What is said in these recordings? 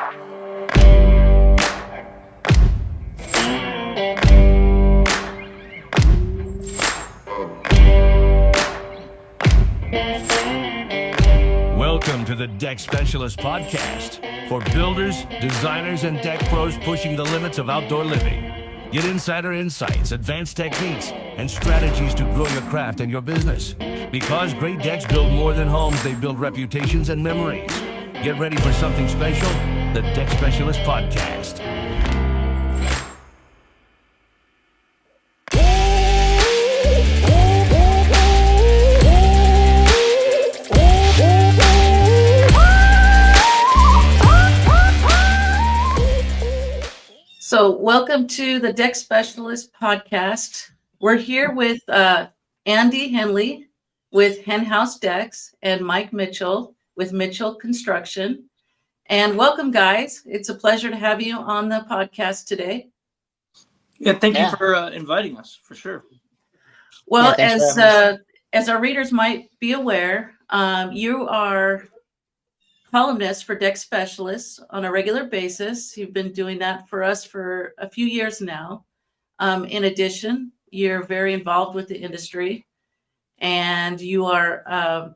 Welcome to the Deck Specialist Podcast for builders, designers, and deck pros pushing the limits of outdoor living. Get insider insights, advanced techniques, and strategies to grow your craft and your business. Because great decks build more than homes, they build reputations and memories. Get ready for something special, the Deck Specialist Podcast. So welcome to the Deck Specialist Podcast. We're here with Andy Henley with Hen-House Decks and Mike Mitchell with Mitchell Construction. And welcome, guys. It's a pleasure to have you on the podcast today. Yeah, thank you for inviting us, for sure. Well, as our readers might be aware, you are columnist for Deck Specialists on a regular basis. You've been doing that for us for a few years now. In addition, you're very involved with the industry, and you are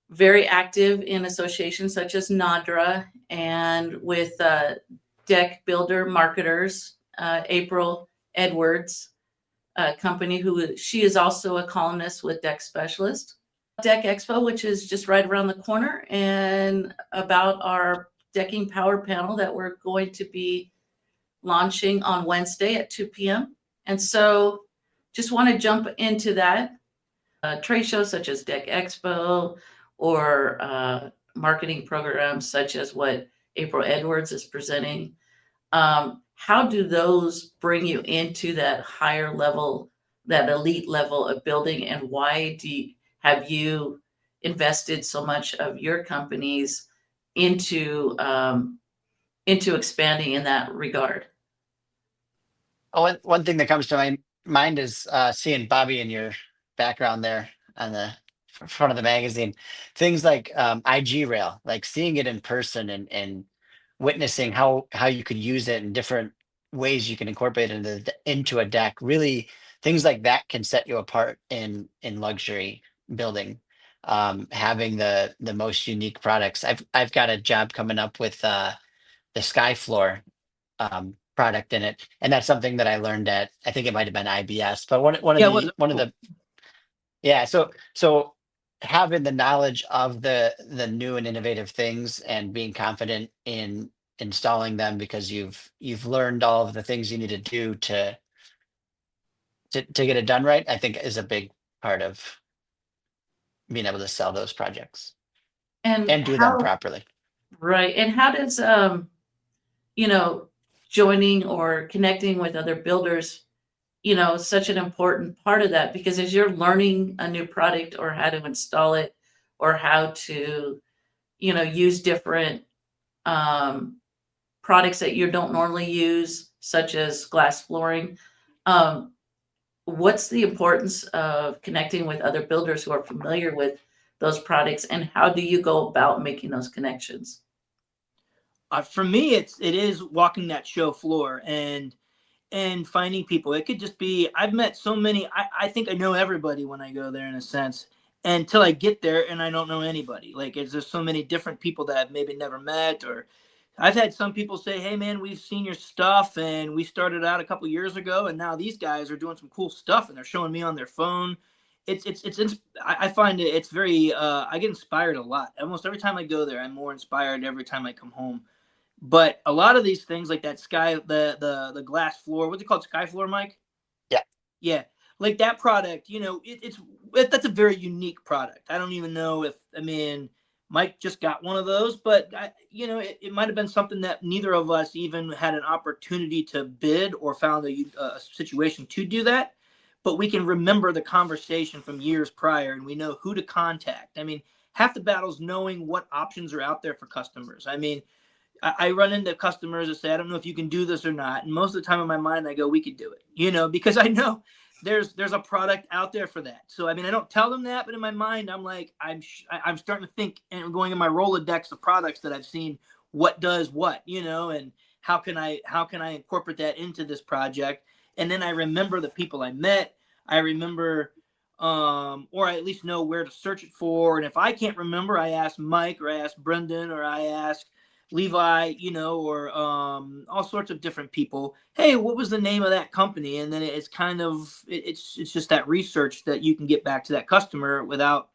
very active in associations such as NADRA and with deck builder marketers, April Edwards company, she is also a columnist with Deck Specialist. Deck Expo, which is just right around the corner, and about our decking power panel that we're going to be launching on Wednesday at 2 p.m. And so just want to jump into that. Trade shows such as Deck Expo or marketing programs such as what April Edwards is presenting. How do those bring you into that higher level, that elite level of building, and why have you invested so much of your companies into expanding in that regard? Oh, one thing that comes to my mind is seeing Bobby in your background there on the front of the magazine. Things like IG Rail, like seeing it in person and witnessing how you could use it in different ways you can incorporate it into a deck. Really, things like that can set you apart in luxury building. Having the most unique products. I've got a job coming up with the Sky Floor product in it, and that's something that I learned at, I think it might have been IBS, but so having the knowledge of the new and innovative things and being confident in installing them because you've learned all of the things you need to do to get it done right, I think is a big part of being able to sell those projects and do them properly. Right. And how does joining or connecting with other builders, such an important part of that, because as you're learning a new product or how to install it or how to, use different products that you don't normally use, such as glass flooring, what's the importance of connecting with other builders who are familiar with those products, and how do you go about making those connections? For me, it is walking that show floor and finding people. It could just be, I've met so many, I think I know everybody when I go there in a sense, until I get there and I don't know anybody. Like, there's so many different people that I've maybe never met, or I've had some people say, hey man, we've seen your stuff and we started out a couple years ago and now these guys are doing some cool stuff and they're showing me on their phone. I find it's very, I get inspired a lot. Almost every time I go there, I'm more inspired every time I come home. But a lot of these things like that the glass floor, what's it called? Sky Floor, Mike? Yeah. Yeah. Like that product, that's a very unique product. I don't even know Mike just got one of those, but it might have been something that neither of us even had an opportunity to bid or found a situation to do that. But we can remember the conversation from years prior and we know who to contact. Half the battle's knowing what options are out there for customers. I run into customers that say, I don't know if you can do this or not. And most of the time in my mind, I go, we could do it, because I know there's a product out there for that. So, I don't tell them that, but in my mind, I'm like, I'm starting to think and going in my Rolodex of products that I've seen what does what, and how can I incorporate that into this project. And then I remember the people I met. I remember, or I at least know where to search it for. And if I can't remember, I ask Mike, or I ask Brendan, or I ask Levi, or all sorts of different people. Hey, what was the name of that company? And then it's kind of it's just that research that you can get back to that customer without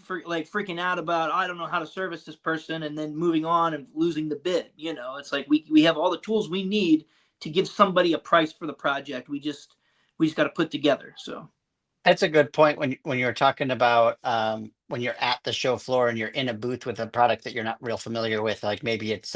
freaking out about, I don't know how to service this person, and then moving on and losing the bid. It's like we have all the tools we need to give somebody a price for the project. We just got to put together. So That's a good point when you're talking about when you're at the show floor and you're in a booth with a product that you're not real familiar with, like maybe it's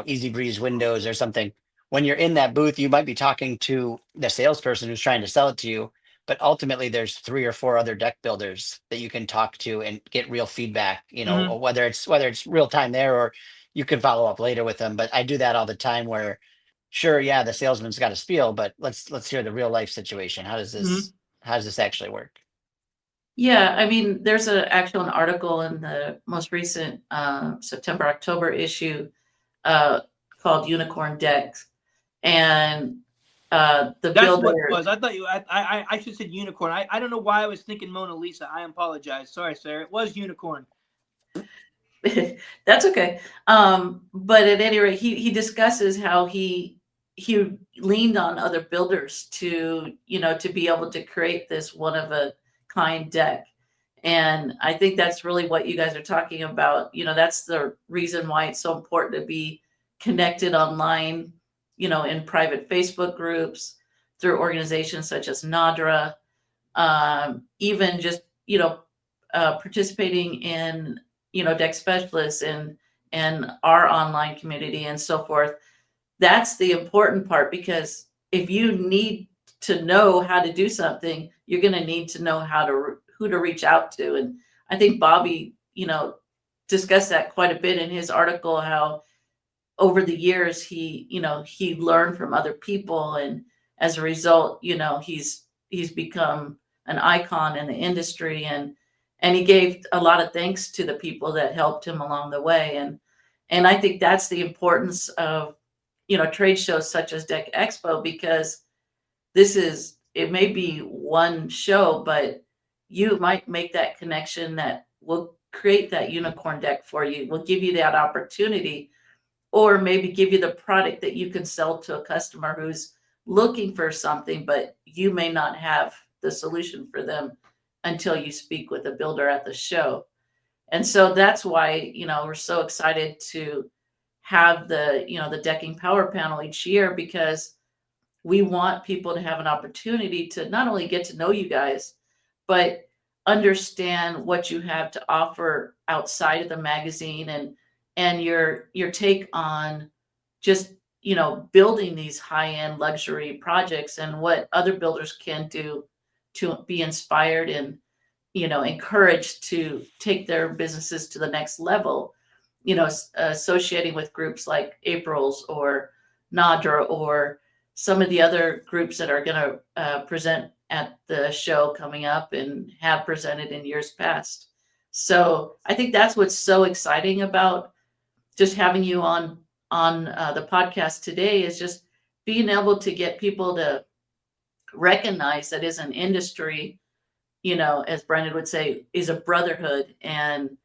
Easy Breeze windows or something. When you're in that booth, you might be talking to the salesperson who's trying to sell it to you, but ultimately there's 3 or 4 other deck builders that you can talk to and get real feedback, whether it's real time there or you can follow up later with them. But I do that all the time where sure, yeah, the salesman's got a spiel, but let's hear the real life situation. How does this actually work? Yeah, I mean, there's an article in the most recent September, October issue called Unicorn Decks. And the that's builder. What it was. I thought I should have said unicorn. I don't know why I was thinking Mona Lisa. I apologize. Sorry, Sarah. It was unicorn. That's okay. But at any rate, he discusses how he leaned on other builders to be able to create this one of a kind deck. And I think that's really what you guys are talking about. That's the reason why it's so important to be connected online, in private Facebook groups, through organizations such as NADRA, even just, participating in, Deck Specialists and our online community and so forth. That's the important part, because if you need to know how to do something, you're going to need to know who to reach out to. And I think Bobby, discussed that quite a bit in his article, how over the years he learned from other people, and as a result, he's become an icon in the industry, and he gave a lot of thanks to the people that helped him along the way. And I think that's the importance of trade shows such as Deck Expo, because it may be one show, but you might make that connection that will create that unicorn deck for you, will give you that opportunity, or maybe give you the product that you can sell to a customer who's looking for something, but you may not have the solution for them until you speak with a builder at the show. And so that's why, we're so excited to have the decking power panel each year, because we want people to have an opportunity to not only get to know you guys, but understand what you have to offer outside of the magazine, and your take on just, building these high-end luxury projects, and what other builders can do to be inspired and, encouraged to take their businesses to the next level, associating with groups like April's or NADRA, or some of the other groups that are going to present at the show coming up and have presented in years past. So I think that's what's so exciting about just having you on the podcast today, is just being able to get people to recognize that as an industry, as Brendan would say, is a brotherhood, and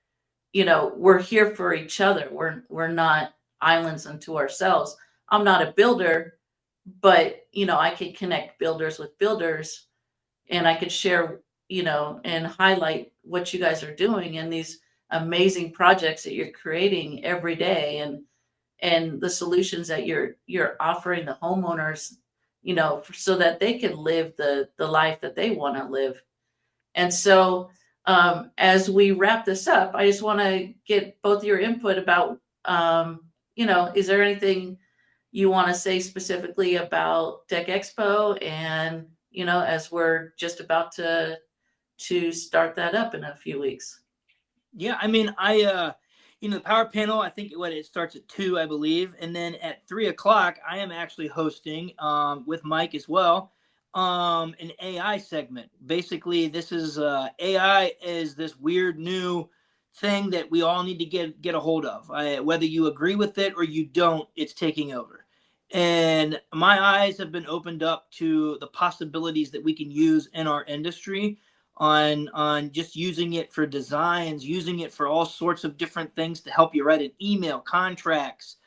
we're here for each other. We're not islands unto ourselves. I'm not a builder, but I can connect builders with builders, and I could share, and highlight what you guys are doing and these amazing projects that you're creating every day, and the solutions that you're offering the homeowners, so that they can live the life that they want to live. And so, as we wrap this up, I just want to get both your input about, is there anything you want to say specifically about Deck Expo, and, as we're just about to start that up in a few weeks? Yeah, I mean, the power panel, I think it starts at 2, I believe. And then at 3:00, I am actually hosting, with Mike as well, an AI segment. Basically, this is AI is this weird new thing that we all need to get a hold of. Whether you agree with it or you don't, it's taking over. And my eyes have been opened up to the possibilities that we can use in our industry on just using it for designs, using it for all sorts of different things to help you write an email, contracts,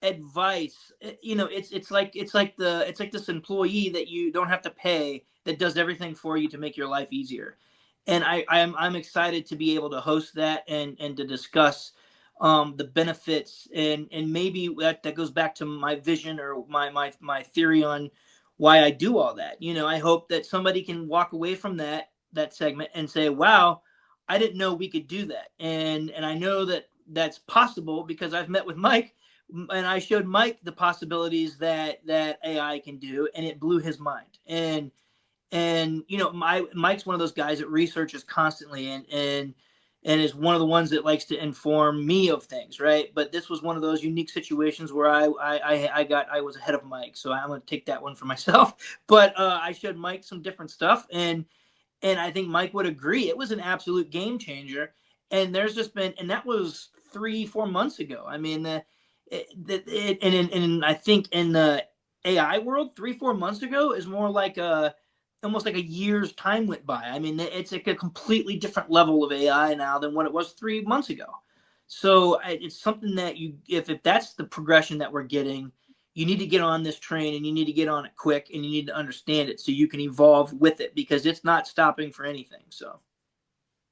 advice. It's like this employee that you don't have to pay that does everything for you to make your life easier. And I'm excited to be able to host that and to discuss the benefits, and maybe that goes back to my vision or my theory on why I do all that. I hope that somebody can walk away from that segment and say, wow, I didn't know we could do that. And I know that that's possible because I've met with Mike and I showed Mike the possibilities that AI can do, and it blew his mind. And Mike's one of those guys that researches constantly and is one of the ones that likes to inform me of things, right? But this was one of those unique situations where I was ahead of Mike, so I'm going to take that one for myself. But I showed Mike some different stuff, and I think Mike would agree it was an absolute game changer. And there's just been, and that was 3-4 months ago. I mean, and I think in the AI world, 3-4 months ago is more like almost like a year's time went by. I mean, it's like a completely different level of AI now than what it was 3 months ago. So it's something that if that's the progression that we're getting, you need to get on this train, and you need to get on it quick, and you need to understand it so you can evolve with it, because it's not stopping for anything. So.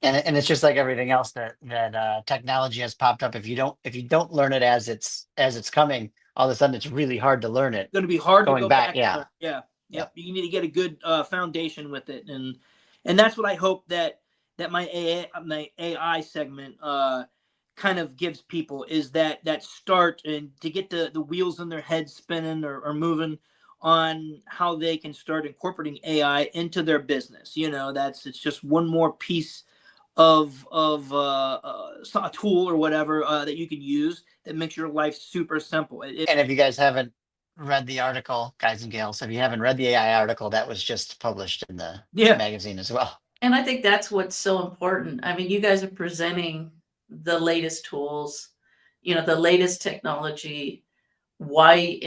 And it's just like everything else that technology has popped up. If you don't learn it as it's coming, all of a sudden it's really hard to learn it. It's going to be hard to go back. Yeah. Yep. You need to get a good foundation with it, and that's what I hope that my AI segment kind of gives people, is that start, and to get the wheels in their head spinning or moving on how they can start incorporating AI into their business. It's just one more piece of a tool or whatever that you can use that makes your life super simple. And if you guys haven't read the article, guys and gals, if you haven't read the AI article, that was just published in the magazine as well. And I think that's what's so important. I mean, you guys are presenting the latest tools, the latest technology, why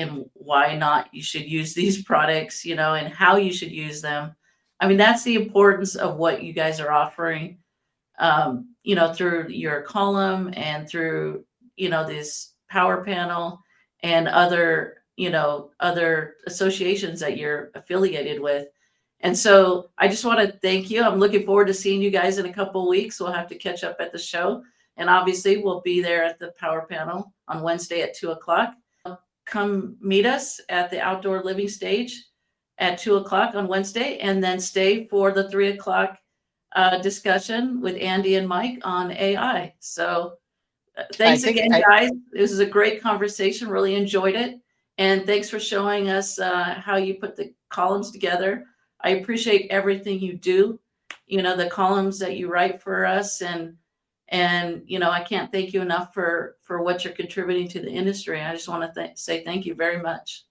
not you should use these products, and how you should use them. I mean, that's the importance of what you guys are offering, through your column and through, this power panel and other associations that you're affiliated with. And so I just want to thank you. I'm looking forward to seeing you guys in a couple of weeks. We'll have to catch up at the show. And obviously we'll be there at the power panel on Wednesday at 2:00. Come meet us at the outdoor living stage at 2:00 on Wednesday, and then stay for the 3:00 discussion with Andy and Mike on AI. So thanks again, guys. This is a great conversation. Really enjoyed it. And thanks for showing us how you put the columns together. I appreciate everything you do, the columns that you write for us. And I can't thank you enough for what you're contributing to the industry. I just want to say thank you very much.